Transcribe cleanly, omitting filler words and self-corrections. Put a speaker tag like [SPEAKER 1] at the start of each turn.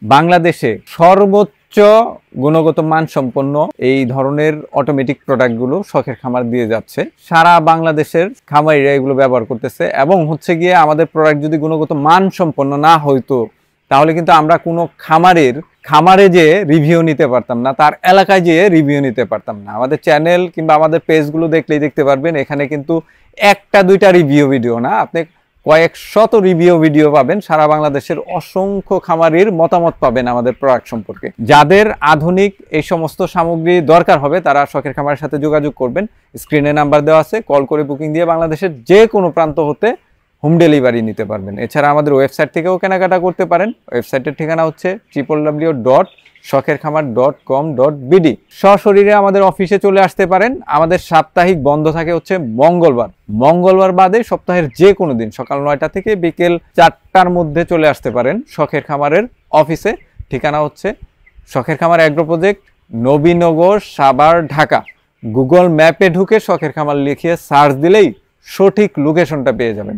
[SPEAKER 1] বাংলাদেশে সর্বোচ্চ গুণগত মানসম্পন্ন এই ধরনের অটোমেটিক প্রোডাক্টগুলো শখের খামার দিয়ে যাচ্ছে। সারা বাংলাদেশের খামারিরা এগুলো ব্যবহার করতেছে এবং হচ্ছে গিয়ে আমাদের প্রোডাক্ট যদি গুণগত মানসম্পন্ন না হইতো তাহলে কিন্তু আমরা কোনো খামারে যেয়ে রিভিউ নিতে পারতাম না, তার এলাকায় যেয়ে রিভিউ নিতে পারতাম না। আমাদের চ্যানেল কিংবা আমাদের পেজগুলো দেখলেই দেখতে পারবেন, এখানে কিন্তু একটা দুইটা রিভিউ ভিডিও না, আপনি কয়েক শত রিভিউ ভিডিও পাবেন। সারা বাংলাদেশের অসংখ্য খামারির মতামত পাবেন আমাদের প্রোডাক্ট সম্পর্কে। যাদের আধুনিক এই সমস্ত সামগ্রী দরকার হবে তারা শখের খামারের সাথে যোগাযোগ করবেন। স্ক্রিনে নাম্বার দেওয়া আছে, কল করে বুকিং দিয়ে বাংলাদেশের যে কোনো প্রান্ত হতে হোম ডেলিভারি নিতে পারবেন। এছাড়া আমাদের ওয়েবসাইট থেকেও কেনাকাটা করতে পারেন। ওয়েবসাইটের ঠিকানা হচ্ছে www.শখেরখামার.com.bd। সশরীরে আমাদের অফিসে চলে আসতে পারেন। আমাদের সাপ্তাহিক বন্ধ থাকে হচ্ছে মঙ্গলবার বাদে সপ্তাহের যে কোনো দিন সকাল 9টা থেকে বিকেল 4টার মধ্যে চলে আসতে পারেন শখের খামারের অফিসে। ঠিকানা হচ্ছে শখের খামার agro project, Nabinagar, Savar, Dhaka. Google ম্যাপে ঢুকে শখের খামার লিখিয়ে সার্চ দিলেই সঠিক লোকেশনটা পেয়ে যাবেন।